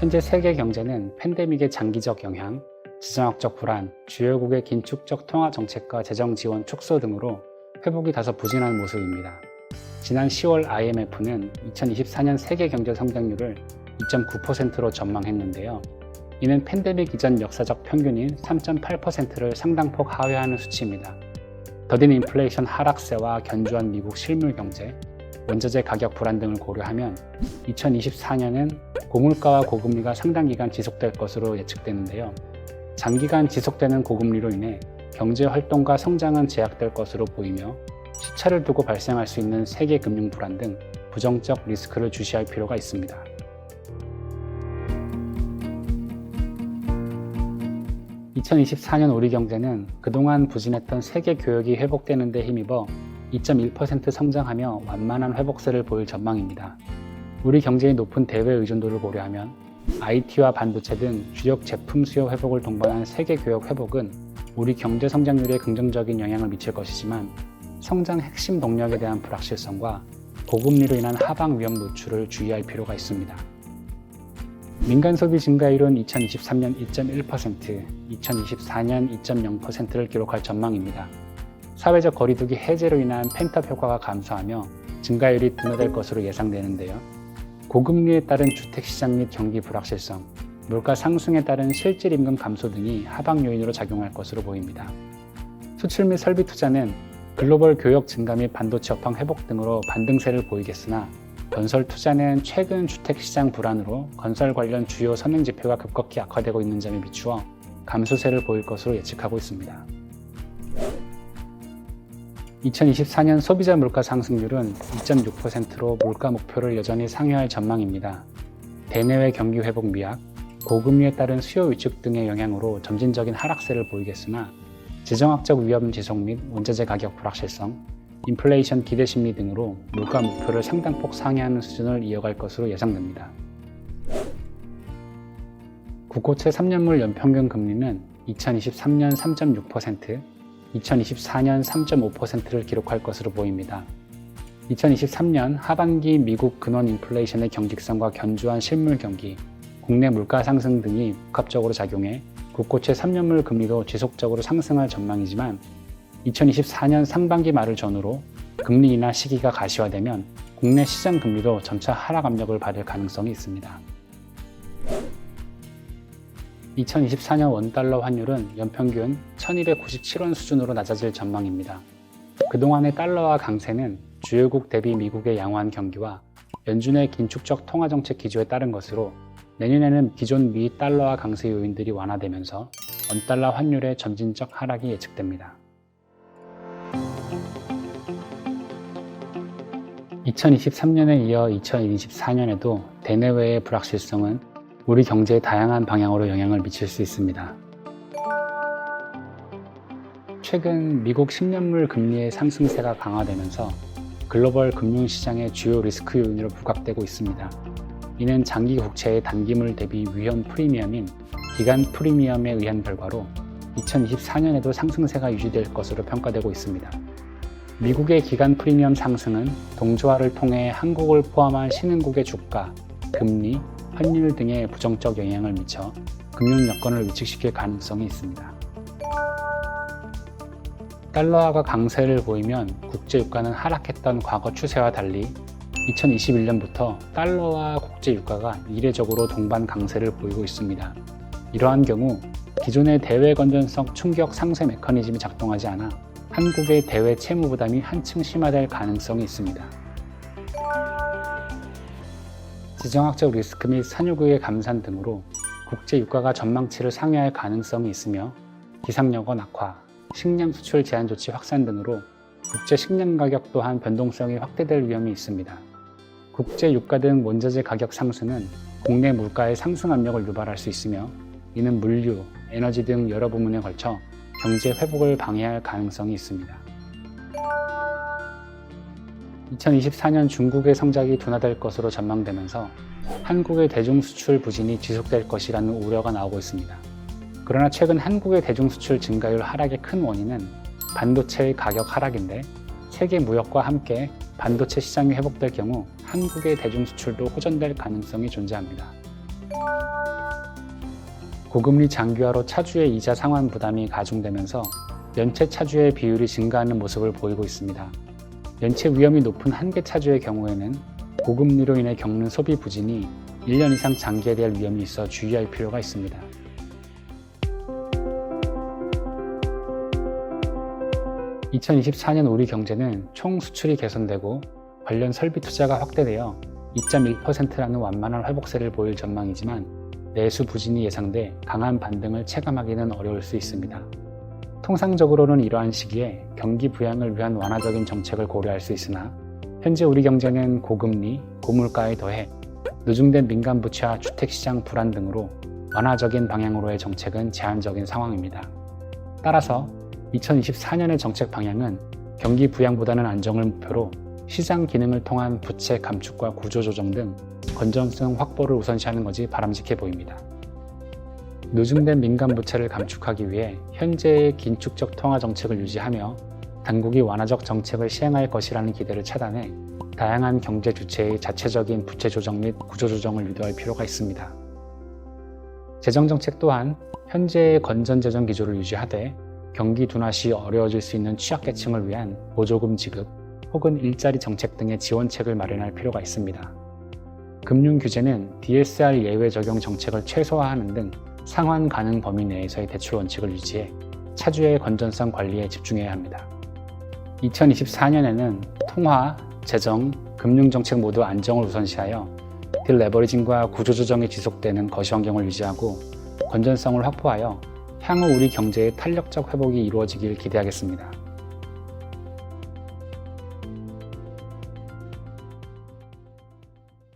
현재 세계 경제는 팬데믹의 장기적 영향, 지정학적 불안, 주요국의 긴축적 통화 정책과 재정 지원 축소 등으로 회복이 다소 부진한 모습입니다. 지난 10월 IMF는 2024년 세계 경제 성장률을 2.9%로 전망했는데요. 이는 팬데믹 이전 역사적 평균인 3.8%를 상당폭 하회하는 수치입니다. 더딘 인플레이션 하락세와 견조한 미국 실물 경제, 원자재 가격 불안 등을 고려하면 2024년은 고물가와 고금리가 상당 기간 지속될 것으로 예측되는데요. 장기간 지속되는 고금리로 인해 경제 활동과 성장은 제약될 것으로 보이며 시차를 두고 발생할 수 있는 세계 금융 불안 등 부정적 리스크를 주시할 필요가 있습니다. (2024년) 우리 경제는 그동안 부진했던 세계 교역이 회복되는 데 힘입어 2.1% 성장하며 완만한 회복세를 보일 전망입니다. 우리 경제의 높은 대외 의존도를 고려하면 IT와 반도체 등 주력 제품 수요 회복을 동반한 세계 교역 회복은 우리 경제 성장률에 긍정적인 영향을 미칠 것이지만 성장 핵심 동력에 대한 불확실성과 고금리로 인한 하방 위험 노출을 주의할 필요가 있습니다. 민간 소비 증가율은 2023년 2.1%, 2024년 2.0%를 기록할 전망입니다. 사회적 거리두기 해제로 인한 펜트업 효과가 감소하며 증가율이 둔화될 것으로 예상되는데요. 고금리에 따른 주택시장 및 경기 불확실성, 물가 상승에 따른 실질 임금 감소 등이 하방 요인으로 작용할 것으로 보입니다. 수출 및 설비 투자는 글로벌 교역 증가 및 반도체 업황 회복 등으로 반등세를 보이겠으나 건설 투자는 최근 주택시장 불안으로 건설 관련 주요 선행 지표가 급격히 악화되고 있는 점에 비추어 감소세를 보일 것으로 예측하고 있습니다. 2024년 소비자 물가 상승률은 2.6%로 물가 목표를 여전히 상회할 전망입니다. 대내외 경기 회복 미약, 고금리에 따른 수요 위축 등의 영향으로 점진적인 하락세를 보이겠으나 지정학적 위험 지속 및 원자재 가격 불확실성, 인플레이션 기대 심리 등으로 물가 목표를 상당폭 상회하는 수준을 이어갈 것으로 예상됩니다. 국고채 3년물 연평균 금리는 2023년 3.6%, 2024년 3.5%를 기록할 것으로 보입니다. 2023년 하반기 미국 근원 인플레이션의 경직성과 견조한 실물 경기, 국내 물가 상승 등이 복합적으로 작용해 국고채 3년물 금리도 지속적으로 상승할 전망이지만 2024년 상반기 말을 전후로 금리 인하 시기가 가시화되면 국내 시장 금리도 점차 하락 압력을 받을 가능성이 있습니다. 2024년 원달러 환율은 연평균 1297원 수준으로 낮아질 전망입니다. 그동안의 달러화 강세는 주요국 대비 미국의 양호한 경기와 연준의 긴축적 통화정책 기조에 따른 것으로 내년에는 기존 미 달러화 강세 요인들이 완화되면서 원달러 환율의 점진적 하락이 예측됩니다. 2023년에 이어 2024년에도 대내외의 불확실성은 우리 경제에 다양한 방향으로 영향을 미칠 수 있습니다. 최근 미국 10년물 금리의 상승세가 강화되면서 글로벌 금융시장의 주요 리스크 요인으로 부각되고 있습니다. 이는 장기 국채의 단기물 대비 위험 프리미엄인 기간 프리미엄에 의한 결과로 2024년에도 상승세가 유지될 것으로 평가되고 있습니다. 미국의 기간 프리미엄 상승은 동조화를 통해 한국을 포함한 신흥국의 주가, 금리, 환율 등에 부정적 영향을 미쳐 금융 여건을 위축시킬 가능성이 있습니다. 달러화가 강세를 보이면 국제유가는 하락했던 과거 추세와 달리 2021년부터 달러와 국제유가가 이례적으로 동반 강세를 보이고 있습니다. 이러한 경우 기존의 대외 건전성 충격 상쇄 메커니즘이 작동하지 않아 한국의 대외 채무 부담이 한층 심화될 가능성이 있습니다. 지정학적 리스크 및 산유국의 감산 등으로 국제 유가가 전망치를 상회할 가능성이 있으며 기상여건 악화, 식량 수출 제한 조치 확산 등으로 국제 식량 가격 또한 변동성이 확대될 위험이 있습니다. 국제 유가 등 원자재 가격 상승은 국내 물가의 상승 압력을 유발할 수 있으며 이는 물류, 에너지 등 여러 부문에 걸쳐 경제 회복을 방해할 가능성이 있습니다. 2024년 중국의 성장이 둔화될 것으로 전망되면서 한국의 대중수출 부진이 지속될 것이라는 우려가 나오고 있습니다. 그러나 최근 한국의 대중수출 증가율 하락의 큰 원인은 반도체의 가격 하락인데 세계 무역과 함께 반도체 시장이 회복될 경우 한국의 대중수출도 호전될 가능성이 존재합니다. 고금리 장기화로 차주의 이자 상환 부담이 가중되면서 연체 차주의 비율이 증가하는 모습을 보이고 있습니다. 연체 위험이 높은 한계 차주의 경우에는 고금리로 인해 겪는 소비 부진이 1년 이상 장기화될 위험이 있어 주의할 필요가 있습니다. (2024년) 우리 경제는 총 수출이 개선되고 관련 설비 투자가 확대되어 2.1%라는 완만한 회복세를 보일 전망이지만 내수 부진이 예상돼 강한 반등을 체감하기는 어려울 수 있습니다. 통상적으로는 이러한 시기에 경기 부양을 위한 완화적인 정책을 고려할 수 있으나 현재 우리 경제는 고금리, 고물가에 더해 누중된 민간 부채와 주택시장 불안 등으로 완화적인 방향으로의 정책은 제한적인 상황입니다. 따라서 2024년의 정책 방향은 경기 부양보다는 안정을 목표로 시장 기능을 통한 부채 감축과 구조조정 등 건전성 확보를 우선시하는 것이 바람직해 보입니다. 누중된 민간 부채를 감축하기 위해 현재의 긴축적 통화 정책을 유지하며 당국이 완화적 정책을 시행할 것이라는 기대를 차단해 다양한 경제 주체의 자체적인 부채 조정 및 구조 조정을 유도할 필요가 있습니다. 재정 정책 또한 현재의 건전 재정 기조를 유지하되 경기 둔화 시 어려워질 수 있는 취약계층을 위한 보조금 지급 혹은 일자리 정책 등의 지원책을 마련할 필요가 있습니다. 금융 규제는 DSR 예외 적용 정책을 최소화하는 등 상환 가능 범위 내에서의 대출 원칙을 유지해 차주의 건전성 관리에 집중해야 합니다. 2024년에는 통화, 재정, 금융 정책 모두 안정을 우선시하여 딜레버리징과 구조조정이 지속되는 거시환경을 유지하고 건전성을 확보하여 향후 우리 경제의 탄력적 회복이 이루어지길 기대하겠습니다.